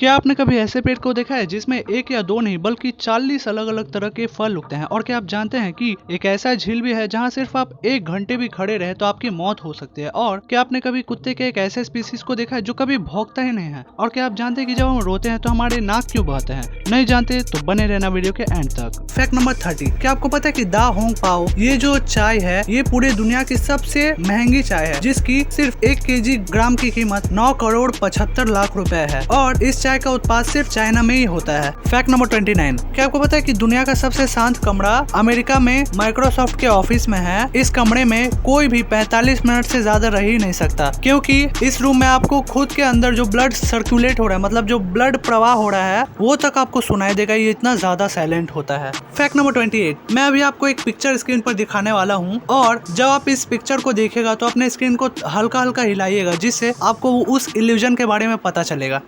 क्या आपने कभी ऐसे पेड़ को देखा है जिसमें एक या दो नहीं बल्कि 40 अलग अलग तरह के फल उगते हैं? और क्या आप जानते हैं कि एक ऐसा झील भी है जहां सिर्फ आप 1 घंटे भी खड़े रहे तो आपकी मौत हो सकती है? और क्या आपने कभी कुत्ते के एक ऐसे स्पीसीज को देखा है जो कभी भौंकता ही नहीं है? और क्या आप जानते हैं कि जब हम रोते हैं तो हमारे नाक क्यों बहते हैं? नहीं जानते तो बने रहना वीडियो के एंड तक। फैक्ट नंबर 30, क्या आपको पता है कि दा होंग पाओ ये जो चाय है ये पूरे दुनिया की सबसे महंगी चाय है, जिसकी सिर्फ 1 केजी ग्राम की कीमत 9 करोड़ 75 लाख रुपए है और इस चाय का उत्पाद सिर्फ चाइना में ही होता है। फैक्ट नंबर 29, क्या आपको पता है कि दुनिया का सबसे शांत कमरा अमेरिका में माइक्रोसॉफ्ट के ऑफिस में है। इस कमरे में कोई भी 45 मिनट से ज्यादा रह ही नहीं सकता, क्योंकि इस रूम में आपको खुद के अंदर जो ब्लड सर्कुलेट हो रहा है, मतलब जो ब्लड प्रवाह हो रहा है वो तक आपको सुनाई देगा। ये इतना ज्यादा साइलेंट होता है। फैक्ट नंबर 28, मैं अभी आपको एक पिक्चर स्क्रीन पर दिखाने वाला हूँ और जब आप इस पिक्चर को देखेगा तो अपने स्क्रीन को हल्का हल्का हिलाइएगा, जिससे आपको उस इल्यूजन के बारे में पता चलेगा।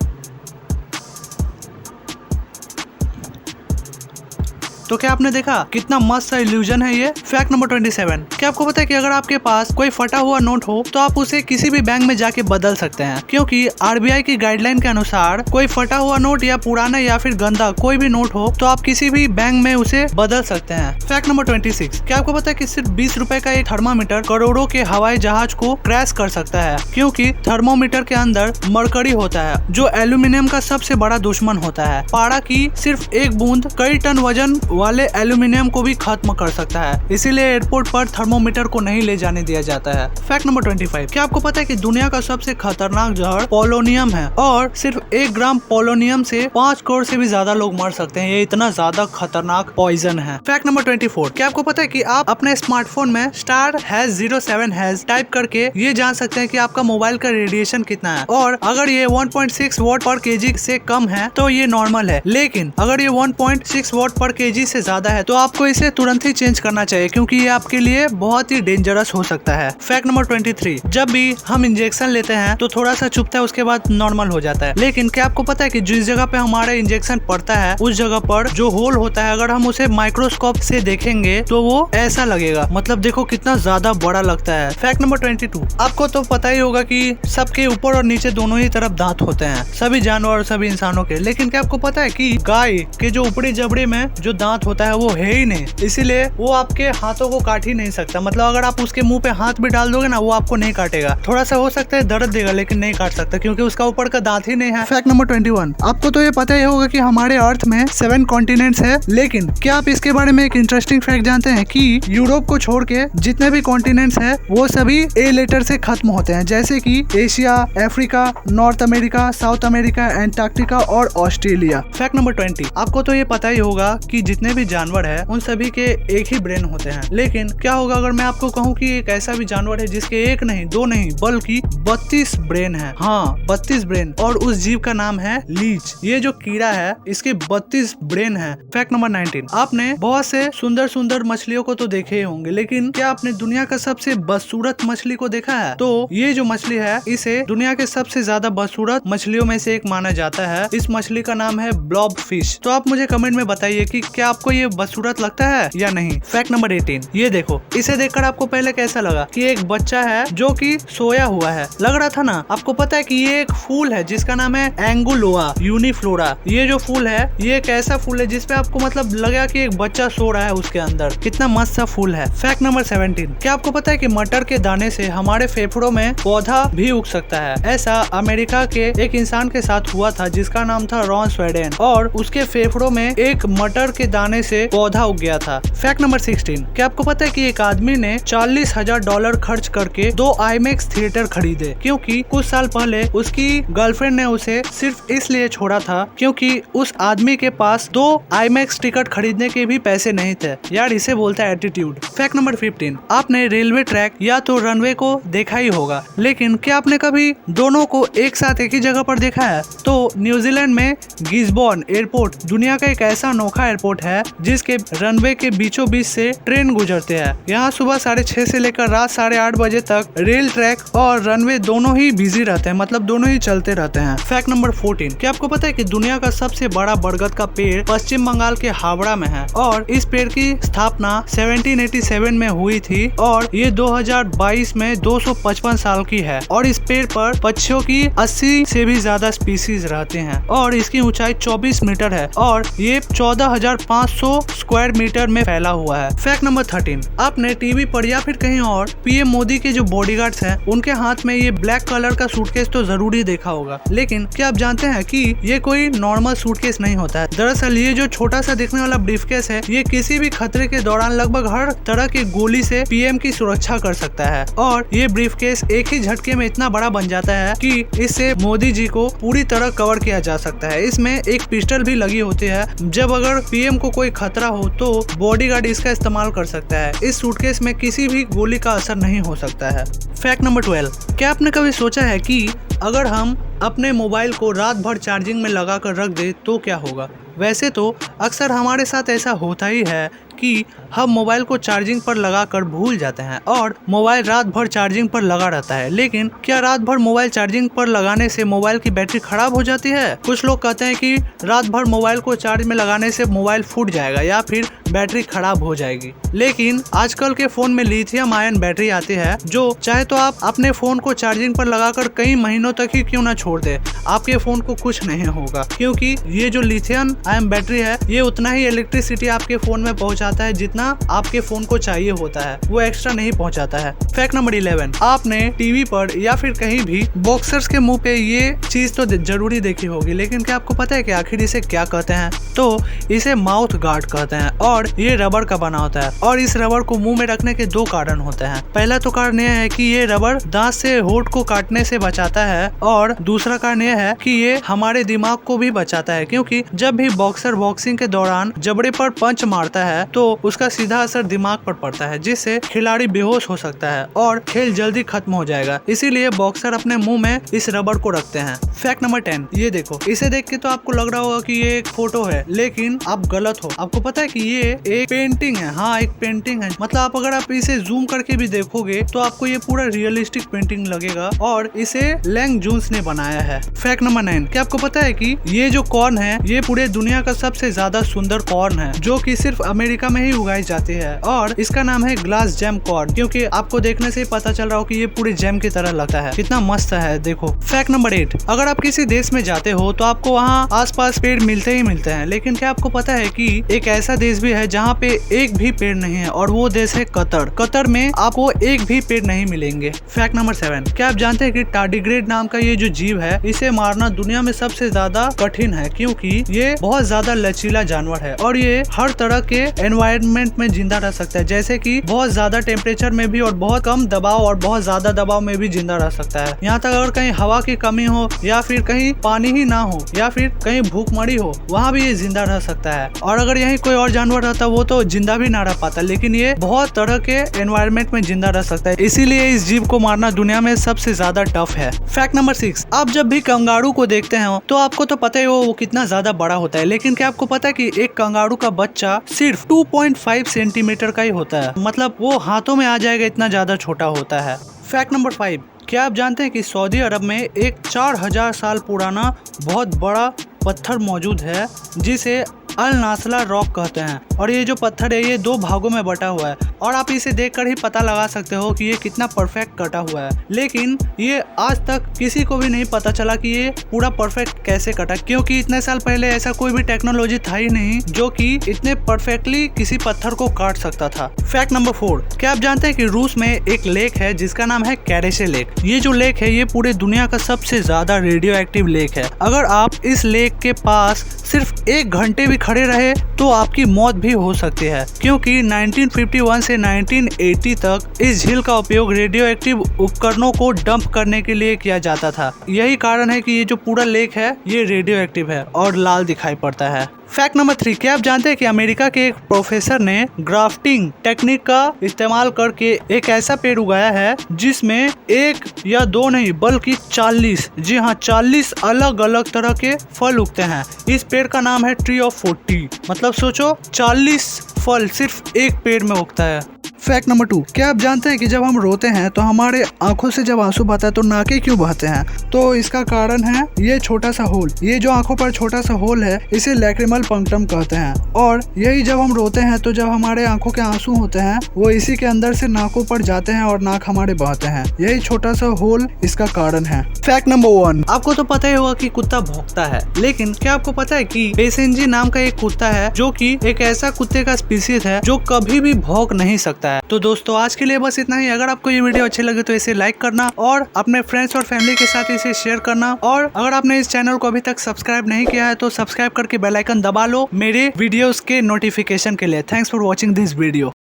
तो क्या आपने देखा कितना मस्त सा इल्यूजन है ये? फैक्ट नंबर 27, क्या आपको पता है कि अगर आपके पास कोई फटा हुआ नोट हो तो आप उसे किसी भी बैंक में जाके बदल सकते हैं, क्योंकि आरबीआई की गाइडलाइन के अनुसार कोई फटा हुआ नोट या पुराना या फिर गंदा कोई भी नोट हो तो आप किसी भी बैंक में उसे बदल सकते हैं। फैक्ट नंबर 26, क्या आपको पता है कि सिर्फ 20 रुपए का एक थर्मामीटर करोड़ों के हवाई जहाज को क्रैश कर सकता है, क्योंकि थर्मोमीटर के अंदर मरकरी होता है जो एल्यूमिनियम का सबसे बड़ा दुश्मन होता है। पारा की सिर्फ एक बूंद कई टन वजन वाले एल्यूमिनियम को भी खत्म कर सकता है, इसीलिए एयरपोर्ट पर थर्मोमीटर को नहीं ले जाने दिया जाता है। फैक्ट नंबर 25, क्या आपको पता है कि दुनिया का सबसे खतरनाक जहर पोलोनियम है और सिर्फ 1 ग्राम पोलोनियम से 5 करोड़ से भी ज्यादा लोग मर सकते हैं। ये इतना ज्यादा खतरनाक पॉइजन है। फैक्ट नंबर 24, क्या आपको पता है कि आप अपने स्मार्टफोन में *#07# टाइप करके ये जान सकते हैं कि आपका मोबाइल का रेडिएशन कितना है, और अगर ये 1.6 वॉट पर केजी से कम है तो ये नॉर्मल है, लेकिन अगर ये 1.6 वॉट पर केजी से ज्यादा है तो आपको इसे तुरंत ही चेंज करना चाहिए, क्योंकि ये आपके लिए बहुत ही डेंजरस हो सकता है। फैक्ट नंबर 23, जब भी हम इंजेक्शन लेते हैं तो थोड़ा सा चुभता है, उसके बाद नॉर्मल हो जाता है, लेकिन क्या आपको पता है कि जिस जगह पे हमारा इंजेक्शन पड़ता है उस जगह पर जो होल होता है अगर हम उसे माइक्रोस्कोप से देखेंगे तो वो ऐसा लगेगा, मतलब देखो कितना ज्यादा बड़ा लगता है। फैक्ट नंबर 22, आपको तो पता ही होगा कि सबके ऊपर और नीचे दोनों ही तरफ दांत होते हैं, सभी जानवर और सभी इंसानों के, लेकिन क्या आपको पता है कि गाय के जो ऊपरी जबड़े में जो दांत होता है वो है ही नहीं, इसीलिए वो आपके हाथों को काट ही नहीं सकता। मतलब अगर आप उसके मुंह पे हाथ भी डाल दोगे ना वो आपको नहीं काटेगा, थोड़ा सा हो सकता है दर्द देगा लेकिन नहीं काट सकता, क्योंकि उसका ऊपर का दांत ही नहीं है। फैक्ट नंबर 21, आपको तो ये पता ही होगा कि हमारे अर्थ में 7 कॉन्टिनेंट्स है, लेकिन क्या आप इसके बारे में एक इंटरेस्टिंग फैक्ट जानते हैं कि यूरोप को छोड़ के जितने भी कॉन्टिनेंट्स है वो सभी ए लेटर से खत्म होते हैं, जैसे कि Asia, Africa, north America, south America, Antarctica और ऑस्ट्रेलिया। फैक्ट नंबर 20, आपको तो ये पता ही होगा कि जितने भी जानवर है उन सभी के एक ही ब्रेन होते हैं, लेकिन क्या होगा अगर मैं आपको कहूँ कि एक ऐसा भी जानवर है जिसके 1 नहीं 2 नहीं बल्कि 32 ब्रेन है। हाँ, 32 ब्रेन, और उस जीव का नाम है लीच। ये जो कीड़ा है इसके 32 ब्रेन है। फैक्ट नंबर 19, आपने बहुत से सुंदर सुंदर मछलियों को तो देखे ही होंगे, लेकिन क्या आपने दुनिया का सबसे बदसूरत मछली को देखा है? तो ये जो मछली है इसे दुनिया के सबसे ज्यादा बदसूरत मछलियों में से एक माना जाता है। इस मछली का नाम है ब्लॉब फिश। तो आप मुझे कमेंट में बताइए कि क्या आपको ये बदसूरत लगता है या नहीं। फैक्ट नंबर 18, ये देखो, इसे देखकर आपको पहले कैसा लगा कि एक बच्चा है जो कि सोया हुआ है, लग रहा था ना? आपको पता है कि ये एक फूल है जिसका नाम है एंगुलोआ यूनिफ्लोरा। ये जो फूल है ये एक ऐसा फूल है जिसपे आपको मतलब लगा कि एक बच्चा सो रहा है उसके अंदर, कितना मस्त सा फूल है। फैक्ट नंबर 17, क्या आपको पता है कि मटर के दाने से हमारे फेफड़ों में पौधा भी उग सकता है? ऐसा अमेरिका के एक इंसान के साथ हुआ था जिसका नाम था रॉन स्वेडेन, और उसके फेफड़ों में एक मटर के दाने से पौधा उग गया था। फैक्ट नंबर 16, क्या आपको पता है कि एक आदमी ने $40,000 खर्च करके 2 IMAX थिएटर खरीदे, क्योंकि कुछ साल पहले उसकी गर्लफ्रेंड ने उसे सिर्फ इसलिए छोड़ा था क्योंकि उस आदमी के पास 2 IMAX टिकट खरीदने के भी पैसे नहीं थे। यार, इसे बोलता है एटीट्यूड। फैक्ट नंबर 15, आपने रेलवे ट्रैक या तो रनवे को देखा ही होगा, लेकिन क्या आपने कभी दोनों को एक साथ एक ही जगह पर देखा है? तो न्यूजीलैंड में गिस्बॉर्न एयरपोर्ट दुनिया का एक ऐसा अनोखा एयरपोर्ट है है जिसके रनवे के बीचों बीच से ट्रेन गुजरते हैं। यहाँ सुबह 6:30 से लेकर रात 8:30 बजे तक रेल ट्रैक और रनवे दोनों ही बिजी रहते हैं, मतलब दोनों ही चलते रहते हैं। फैक्ट नंबर 14, क्या आपको पता है कि दुनिया का सबसे बड़ा बरगद का पेड़ पश्चिम बंगाल के हावड़ा में है और इस पेड़ की स्थापना 1787 में हुई थी और ये 2022 में 255 साल की है और इस पेड़ पर पक्षियों की 80 से भी ज्यादा स्पीसीज रहते हैं और इसकी ऊंचाई 24 मीटर है और ये 14,500 स्क्वायर मीटर में फैला हुआ है। फैक्ट नंबर 13, आपने टीवी पर या फिर कहीं और पीएम मोदी के जो बॉडीगार्ड्स हैं उनके हाथ में ये ब्लैक कलर का सूटकेस तो जरूर ही देखा होगा, लेकिन क्या आप जानते हैं कि ये कोई नॉर्मल सूटकेस नहीं होता है। दरअसल ये जो छोटा सा दिखने वाला ब्रीफकेस है ये किसी भी खतरे के दौरान लगभग हर तरह की गोली से पीएम की सुरक्षा कर सकता है और ये ब्रीफकेस एक ही झटके में इतना बड़ा बन जाता है कि इससे मोदी जी को पूरी तरह कवर किया जा सकता है। इसमें एक पिस्टल भी लगी होती है, जब अगर पीएम को कोई खतरा हो तो बॉडीगार्ड इसका इस्तेमाल कर सकता है। इस सूटकेस में किसी भी गोली का असर नहीं हो सकता है। फैक्ट नंबर 12, क्या आपने कभी सोचा है कि अगर हम अपने मोबाइल को रात भर चार्जिंग में लगा कर रख दे तो क्या होगा? वैसे तो अक्सर हमारे साथ ऐसा होता ही है कि हम मोबाइल को चार्जिंग पर लगाकर भूल जाते हैं और मोबाइल रात भर चार्जिंग पर लगा रहता है, लेकिन क्या रात भर मोबाइल चार्जिंग पर लगाने से मोबाइल की बैटरी खराब हो जाती है? कुछ लोग कहते हैं कि रात भर मोबाइल को चार्ज में लगाने से मोबाइल फूट जाएगा या फिर बैटरी खराब हो जाएगी, लेकिन आजकल के फोन में लिथियम आयन बैटरी आती है जो चाहे तो आप अपने फोन को चार्जिंग पर लगाकर कई महीनों तक ही क्यों ना छोड़ दे, आपके फोन को कुछ नहीं होगा, क्योंकि ये जो लिथियम आयन बैटरी है ये उतना ही इलेक्ट्रिसिटी आपके फोन में पहुंचाता है जितना आपके फोन को चाहिए होता है, वो एक्स्ट्रा नहीं पहुंचाता है। फैक्ट नंबर 11, आपने टीवी पर या फिर कहीं भी बॉक्सर्स के मुंह पे ये चीज तो जरूरी देखी होगी, लेकिन क्या आपको पता है कि आखिर इसे क्या कहते हैं? तो इसे माउथ गार्ड कहते हैं और ये रबर का बना होता है और इस रबर को मुंह में रखने के दो कारण होते हैं। पहला तो कारण यह है कि ये रबर दांत से होंठ को काटने से बचाता है और दूसरा कारण यह है कि ये हमारे दिमाग को भी बचाता है, क्योंकि जब भी बॉक्सर बॉक्सिंग के दौरान जबड़े पर पंच मारता है तो उसका सीधा असर दिमाग पर पड़ता है, जिससे खिलाड़ी बेहोश हो सकता है और खेल जल्दी खत्म हो जाएगा। इसीलिए बॉक्सर अपने मुंह में इस रबर को रखते हैं। फैक्ट नंबर 10, ये देखो, इसे देख के तो आपको लग रहा होगा कि ये एक फोटो है, लेकिन आप गलत हो। आपको पता है कि ये एक पेंटिंग है। हाँ, एक पेंटिंग है, मतलब अगर आप इसे जूम करके भी देखोगे तो आपको ये पूरा रियलिस्टिक पेंटिंग लगेगा और इसे लैंग जून्स ने बनाया है। फैक्ट नंबर 9, क्या आपको पता है कि ये जो कॉर्न है ये पूरे दुनिया का सबसे ज्यादा सुंदर कॉर्न है, जो कि सिर्फ अमेरिका में ही उगाई जाती है और इसका नाम है ग्लास जैम कॉर्न, क्योंकि आपको देखने से ही पता चल रहा हो कि ये पूरे जैम की तरह लगता है। कितना मस्त है, देखो। फैक्ट नंबर 8, अगर आप किसी देश में जाते हो तो आपको वहाँ आसपास पेड़ मिलते ही मिलते हैं, लेकिन क्या आपको पता है कि एक ऐसा देश भी है जहाँ पे एक भी पेड़ नहीं है और वो देश है कतर। कतर में आपको एक भी पेड़ नहीं मिलेंगे। फैक्ट नंबर 7, क्या आप जानते हैं कि टार्डिग्रेड नाम का ये जो जीव है इसे मारना दुनिया में सबसे ज्यादा कठिन है, क्योंकि ये बहुत ज्यादा लचीला जानवर है और ये हर तरह के एनवायरनमेंट में जिंदा रह सकता है, जैसे कि बहुत ज्यादा टेम्परेचर में भी और बहुत कम दबाव और बहुत ज्यादा दबाव में भी जिंदा रह सकता है। यहाँ तक अगर कहीं हवा की कमी हो या फिर कहीं पानी ही ना हो या फिर कहीं भूखमरी हो, वहाँ भी ये जिंदा रह सकता है। और अगर यहीं कोई और जानवर रहता वो तो जिंदा भी ना रह पाता, लेकिन ये बहुत तरह के एनवायरनमेंट में जिंदा रह सकता है, इसीलिए इस जीव को मारना दुनिया में सबसे ज्यादा टफ है। फैक्ट नंबर 6, आप जब भी कंगारू को देखते हैं तो आपको तो पता ही हो वो कितना ज्यादा बड़ा होता है, लेकिन क्या आपको पता है कि एक कंगारू का बच्चा सिर्फ 2.5 सेंटीमीटर का ही होता है, मतलब वो हाथों में आ जाएगा, इतना ज्यादा छोटा होता है। फैक्ट नंबर 5, क्या आप जानते हैं कि सऊदी अरब में एक 4000 साल पुराना बहुत बड़ा पत्थर मौजूद है जिसे अल नासला रॉक कहते हैं और ये जो पत्थर है ये 2 भागों में बटा हुआ है और आप इसे देखकर ही पता लगा सकते हो कि ये कितना परफेक्ट कटा हुआ है, लेकिन ये आज तक किसी को भी नहीं पता चला कि ये पूरा परफेक्ट कैसे कटा, क्योंकि इतने साल पहले ऐसा कोई भी टेक्नोलॉजी था ही नहीं जो कि इतने परफेक्टली किसी पत्थर को काट सकता था। फैक्ट नंबर 4, क्या आप जानते हैं कि रूस में एक लेक है जिसका नाम है कैरेशे लेक। ये जो लेक है ये पूरे दुनिया का सबसे ज्यादा रेडियो एक्टिव लेक है। अगर आप इस लेक के पास सिर्फ 1 घंटे भी खड़े रहे तो आपकी मौत भी हो सकती है, क्योंकि 1951 से से 1980 तक इस झील का उपयोग रेडियो एक्टिव उपकरणों को डंप करने के लिए किया जाता था। यही कारण है कि ये जो पूरा लेक है ये रेडियो एक्टिव है और लाल दिखाई पड़ता है। फैक्ट नंबर 3, क्या आप जानते हैं कि अमेरिका के एक प्रोफेसर ने ग्राफ्टिंग टेक्निक का इस्तेमाल करके एक ऐसा पेड़ उगाया है जिसमें 1 या 2 नहीं बल्कि 40, जी हाँ 40 अलग अलग तरह के फल उगते हैं। इस पेड़ का नाम है ट्री ऑफ 40, मतलब सोचो 40 फल सिर्फ एक पेड़ में उगता है। फैक्ट नंबर 2, क्या आप जानते हैं कि जब हम रोते हैं तो हमारे आंखों से जब आंसू बहता है तो नाके क्यों बहते हैं? तो इसका कारण है ये छोटा सा होल। ये जो आंखों पर छोटा सा होल है इसे लैक्रिमल पंक्टम कहते हैं और यही जब हम रोते हैं तो जब हमारे आंखों के आंसू होते हैं वो इसी के अंदर से नाकों पर जाते हैं और नाक हमारे बहते हैं। यही छोटा सा होल इसका कारण है। फैक्ट नंबर 1, आपको तो पता ही होगा कि कुत्ता भौंकता है, लेकिन क्या आपको पता है कि बेसेंजी नाम का एक कुत्ता है जो कि एक ऐसा कुत्ते का स्पीसीज है जो कभी भी भौंक नहीं सकता है। तो दोस्तों आज के लिए बस इतना ही। अगर आपको ये वीडियो अच्छे लगे तो इसे लाइक करना और अपने फ्रेंड्स और फैमिली के साथ इसे शेयर करना, और अगर आपने इस चैनल को अभी तक सब्सक्राइब नहीं किया है तो सब्सक्राइब करके बेल आइकन दबा लो मेरे वीडियोस के नोटिफिकेशन के लिए। Thanks for watching this video.